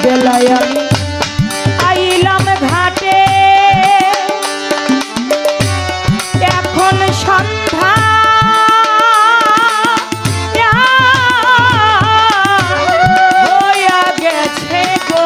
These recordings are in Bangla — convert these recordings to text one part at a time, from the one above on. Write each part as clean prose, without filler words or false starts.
বেলায় আমি আইলাম ঘাটে এখন সন্ধ্যা হইয়া গেছে গো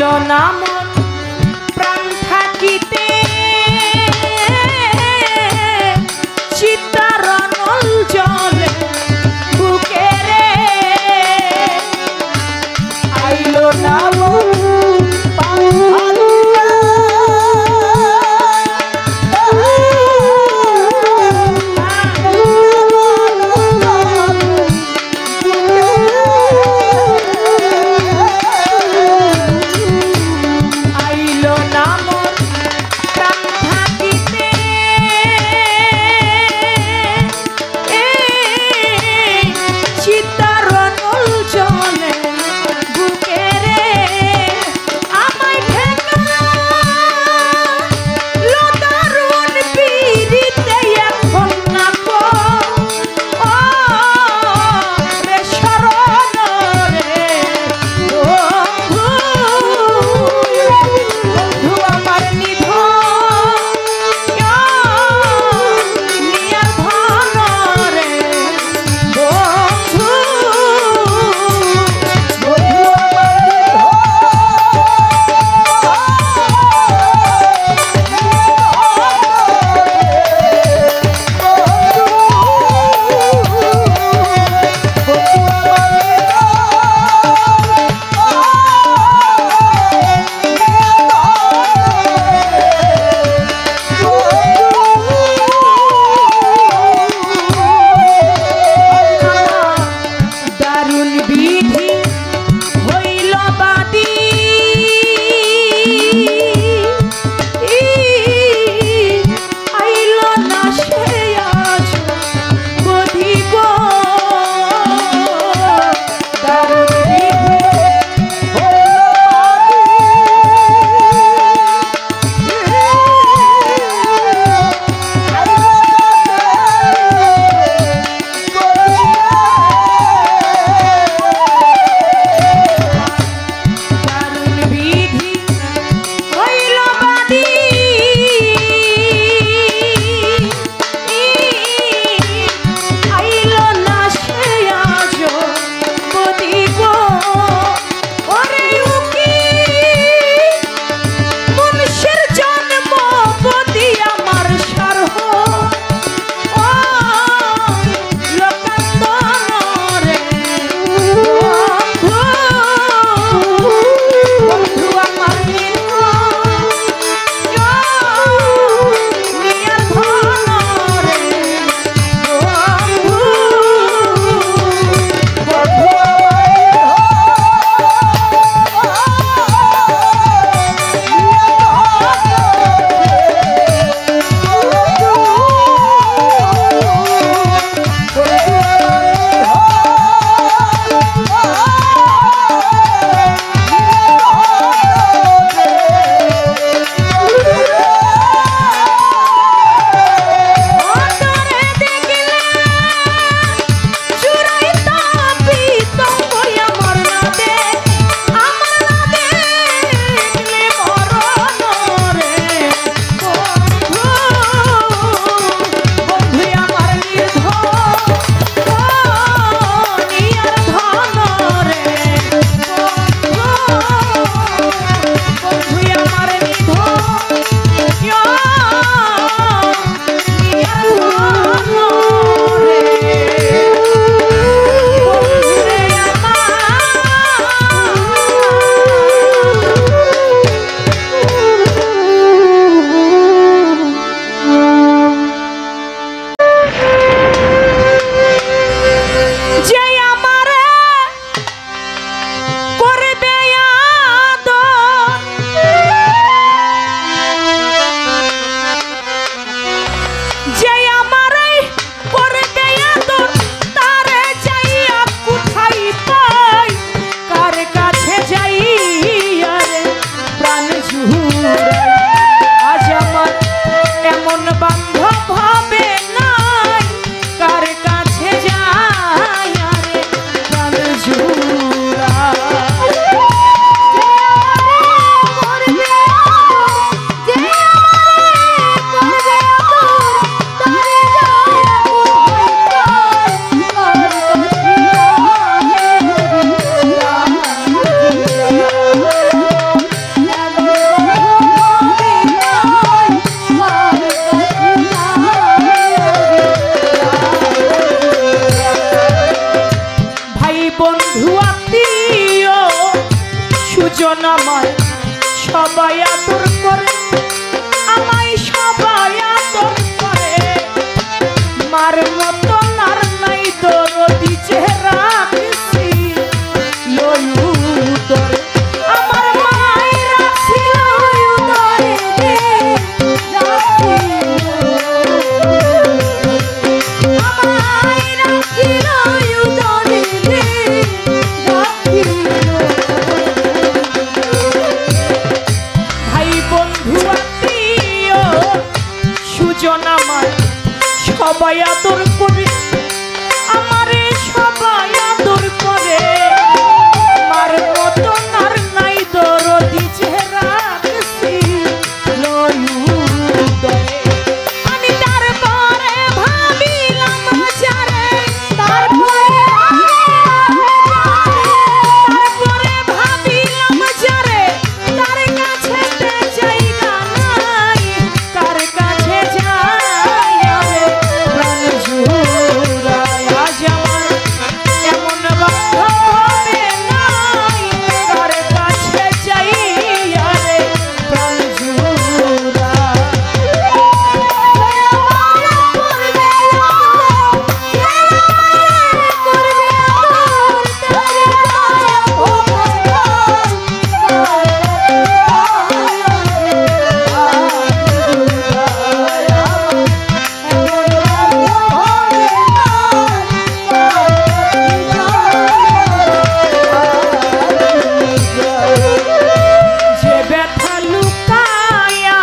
আইলো না মন প্রাণ থাকিতে চিতার নল জলে বুকে রে আইলো না মন সবাই আদর করে, আমায় সবাই আদর করে, মার মতন আর নাই দরদি চেহারা রাখছি লয়ুদরে। আমার মায়ের রাখছিল লয়ুদরে রে, আমায় রাখছিল লয়ুদরে রে, ভাই বন্ধু আত্মীয় সুজন আমার সবাই আদর করে, আমারে সবাই আদর করে, মার মতন আর নাই দরদি চেহারা রাখছি লয়ুদরে। আমি তারপরে ভাবিলাম যারে, তারপরে ভাবিলাম যারে, তার কাছে জায়গা নাই, কার কাছে যাই রে প্রাণ জুড়ায়। আজ আমার এমন বান্ধব হবে নাই, কার কাছে যাই রে প্রাণ জুড়ায়। যে ব্যথা লুকায়া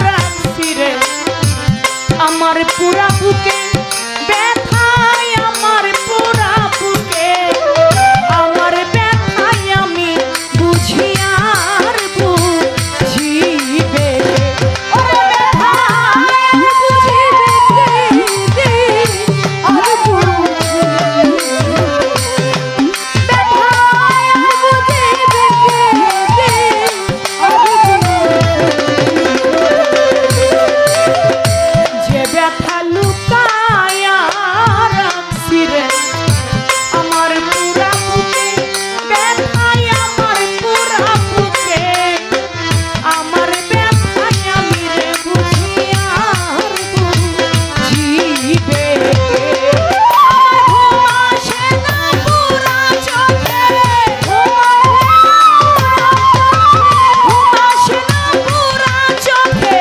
রাখছি রে আমার পুরা বুকে, ব্যথায় আমার পুরা বুকে, আমার ব্যথায় আমি বুঝি আর বুঝিবে, ওরে ব্যথায় বুঝিবে রে, আর বুঝিবে, ব্যথায় বুঝিবে রে, আর যে ব্যথা লুকায়া রাখছি রে আমার পুরা বুকে, ব্যথায় আমার পুরা বুকে, আমার ব্যথায় আমি রে বুঝি আর বুঝিবে। আমার ঘুম আসে না পুরা চোখে, ঘুম আসে না পুরা চোখে,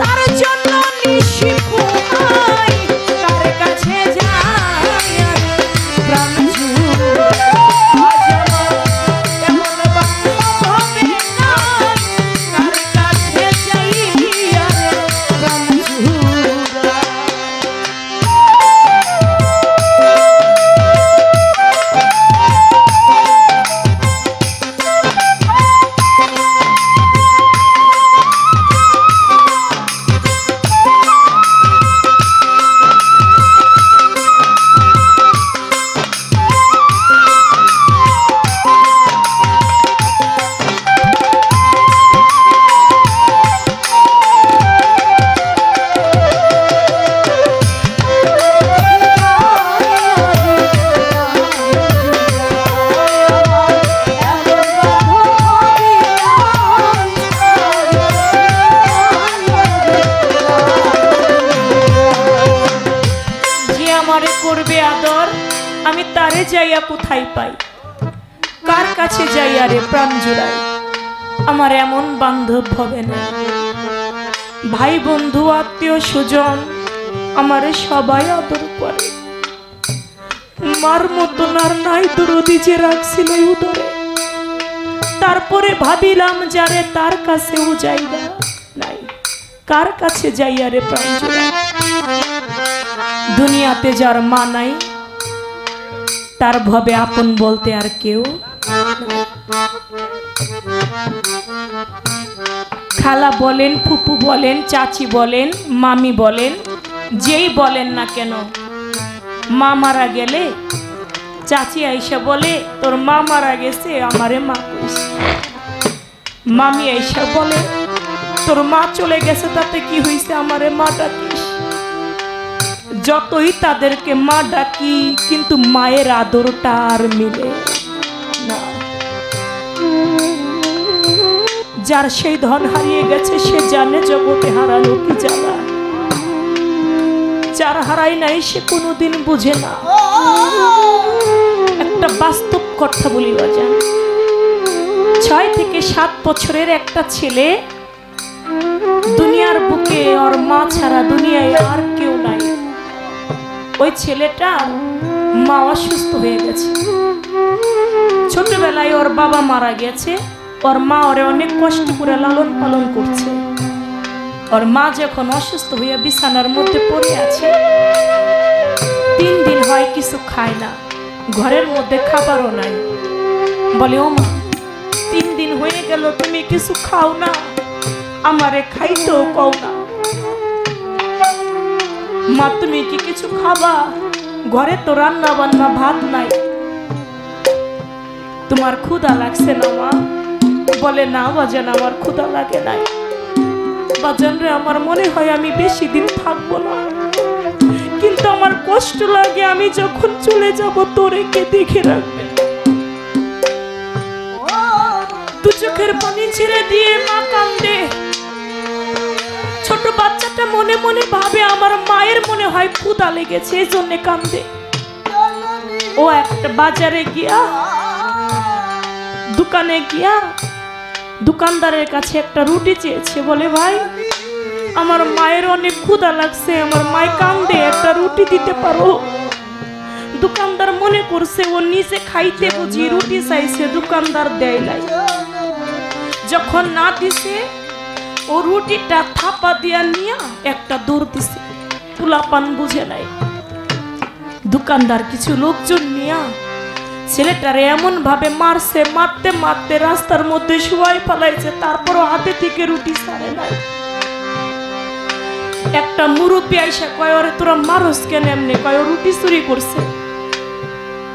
তার জন্য নিশি ঘুমাই, কার কাছে যাই আর প্রাণ জুড়ায়। আজ আমার এমন বান্ধব হবে নাই, কার কাছে যাই আর প্রাণ জুড়ায়। যে আমারে করবে আদর, আমি তারে যাইয়া কোথায় পাই, কার কাছে যাইয়া রে প্রাণ জুড়াই। আমার এমন বান্ধব হবে না, ভাই বন্ধু আত্মীয় সুজন আমারে সবাই আদর করে, মার মতন আর নাই দরদি যে রাখছিল উদরে। তারপরে ভাবিলাম যারে তার কাছেও যাইবা নাই, কার কাছে যাইয়া রে প্রাণ জুড়াই। দুনিয়াতে যার মা নাই, তার ভবে আপন বলতে আর কেউ। খালা বলেন, ফুপু বলেন, চাচি বলেন, মামি বলেন, যেই বলেন না কেন, মা মারা গেলে চাচি আইসা বলে তোর মা মারা গেছে, আমারে মা কইছে। মামি আইসা বলে তোর মা চলে গেছে, তাতে কি হইছে, আমারে মা ডাকিস। যতই তাদেরকে মা ডাকি, কিন্তু মায়ের আদরটা আর মিলে না। যার সেই ধন হারিয়ে গেছে সে জানে জগতে হারানো কি জ্বালা। যার হারাই নাই সে কোনোদিন বুঝে না। একটা বাস্তব কথা বলি বাজান, 6 থেকে 7 বছরের একটা ছেলে, দুনিয়ার বুকে ওর মা ছাড়া দুনিয়ায় আর কেউ নাই। ওই ছেলেটার মা অসুস্থ হয়ে গেছে। ছোটবেলায় ওর বাবা মারা গেছে, ওর মা ওরে অনেক কষ্ট করে লালন পালন করছে। ওর মা যখন অসুস্থ হয়ে বিছানার মধ্যে পড়ে আছে, 3 দিন হয় কিছু খায় না, ঘরের মধ্যে খাবারও নাই। বলে, ও মা, 3 দিন হয়ে গেল তুমি কিছু খাও না, আমারে খাইতেও কও না। মা, তুমি কি কিছু খাবা? ঘরে তো রান্না বান্না ভাত নাই, তোমার ক্ষুধা লাগছে না মা? বলে, না বাজান, আমার ক্ষুধা লাগে নাই। বাজান রে, আমার মনে হয় আমি বেশি দিন থাকবো না, কিন্তু আমার কষ্ট লাগে, আমি যখন চলে যাব তোরে কে দেখে রাখবে? দু চোখের পানি ছেড়ে দিয়ে মা কান্দে। ছোট বাচ্চাটা মনে মনে ভাবে আমার মায়ের মনে হয় ক্ষুধা লেগেছে, এই জন্য কান্দে। ও একটা বাজারে গিয়া, দোকানে গিয়া দোকানদারের কাছে একটা রুটি চেয়েছে। বলে, ভাই, আমার মায়ের অনেক ক্ষুধা লাগছে, আমার মায় কান্দে, একটা রুটি দিতে পারো? দোকানদার মনে করছে ও নিজে খাইতে বুঝি রুটি চাইছে, দোকানদার দেয় নাই। যখন না দিছে, ও রুটিটা থাপা দিয়া নিয়া একটা দৌড় দিছে। পোলাপান বুঝে নাই। দোকানদার কিছু লোকজন নিয়া ছেলেটারে এমন ভাবে মারছে, মারতে মারতে রাস্তার মধ্যে শুয়াই ফেলাইছে, তারপরও হাতে থেকে রুটি ছাড়ে নাই। একটা মুরব্বী আইসা কয়, ওরে তোরা মারস কেন এমনি? কয়, ও রুটি চুরি করছে।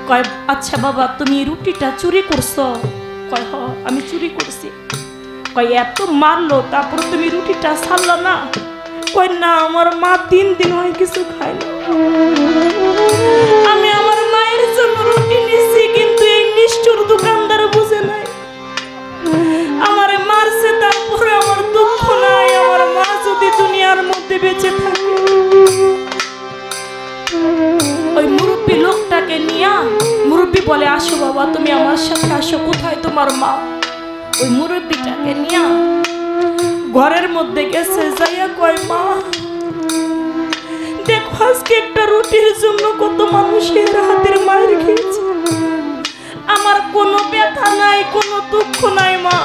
কয়, আচ্ছা বাবা, তুমি রুটিটা চুরি করছো? কয়, হ, আমি চুরি করছি। কয়, এত মারলো তারপর তুমি রুটিটা ছাড়লো না? কয়, না, আমার মা 3 দিন হয় কিছু খায় না, আমি আমার মায়ের জন্য রুটি নিছি, কিন্তু এই নিষ্ঠুর দোকানদার বুঝে নাই। আমারে মারছে, তারপরে আমার দুঃখ নাই, আমার মা যদি দুনিয়ার মধ্যে বেঁচে থাকে। ওই মুরব্বী লোকটাকে নিয়া, মুরব্বী বলে, আসো বাবা, তুমি আমার সাথে আসো, কোথায় তোমার মা? ওই মুরব্বীটাকে নিয়া ঘরের মধ্যে গেছে, যাইয়া কয়, মা, দেখো আজকে একটা রুটির জন্য কত মানুষের হাতের মায়ের খেয়েছে, আমার কোনো ব্যথা নাই, কোনো দুঃখ নাই, মা,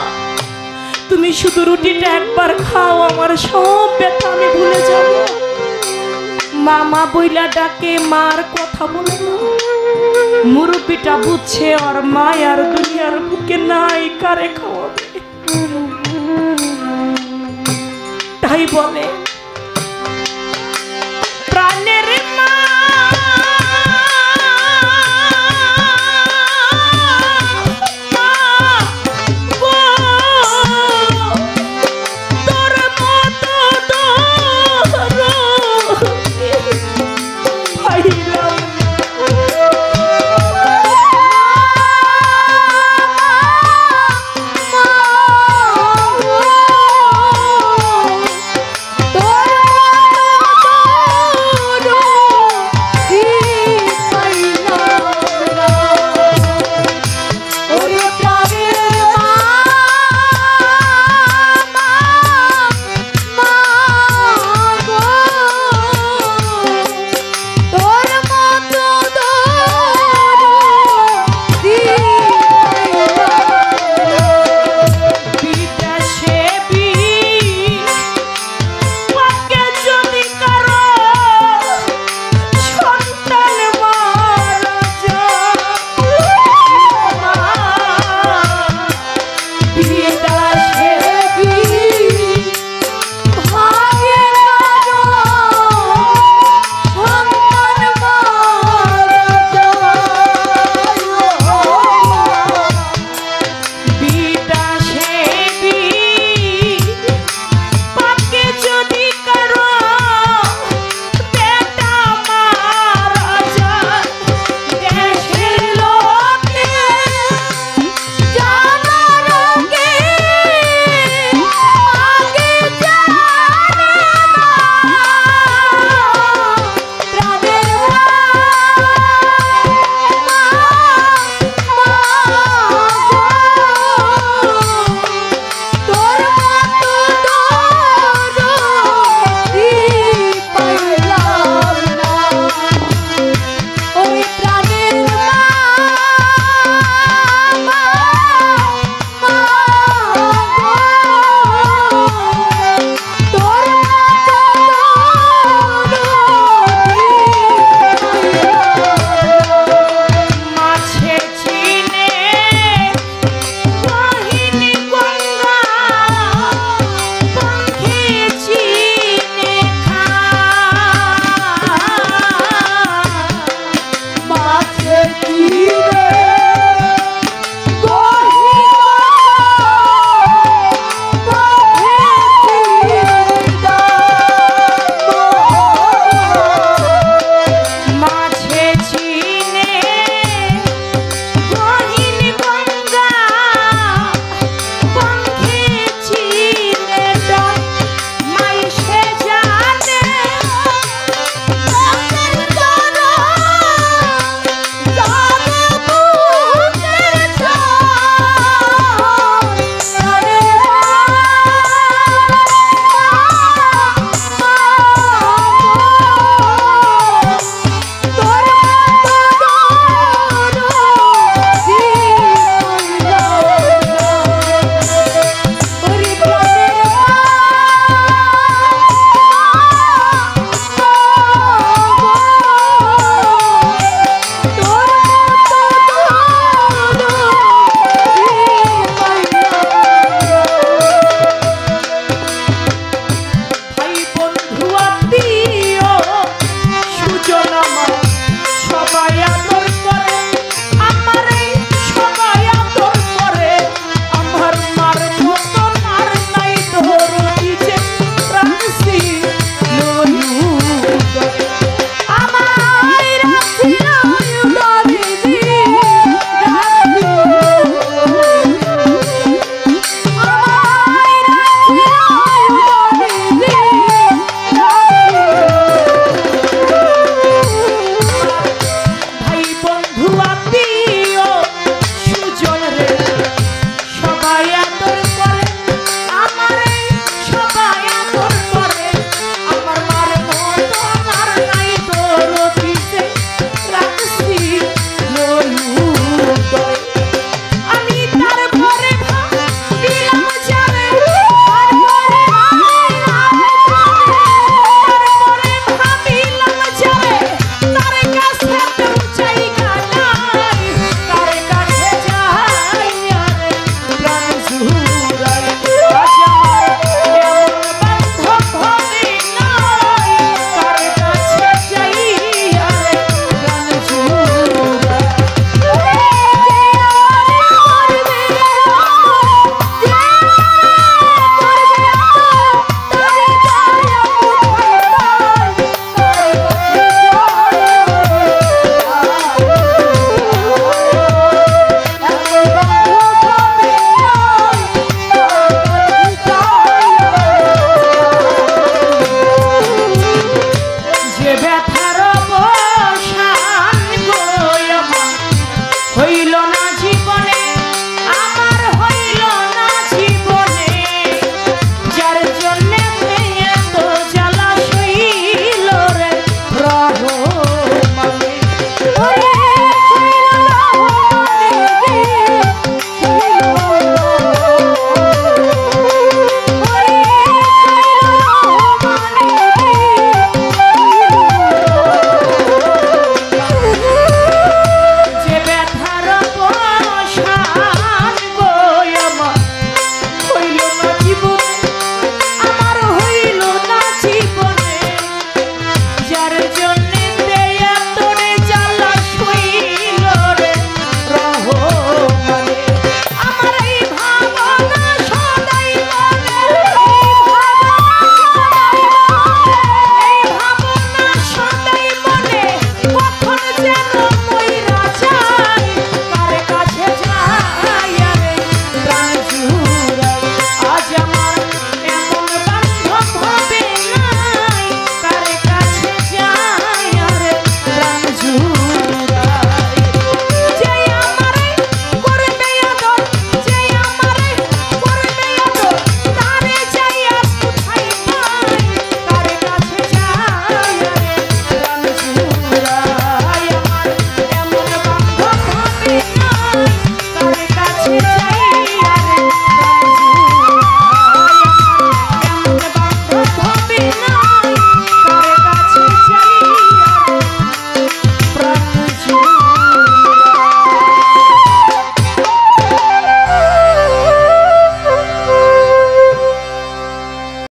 তুমি শুধু রুটিটা একবার খাও, আমার সব ব্যথা আমি ভুলে যাব। মা মা বইলা ডাকে, মার কথা বলে না। মুরব্বীটা বুঝছে আর মা আর দুনিয়ার বুকে নাই, কারে খাওয়াবে? তাই বলে,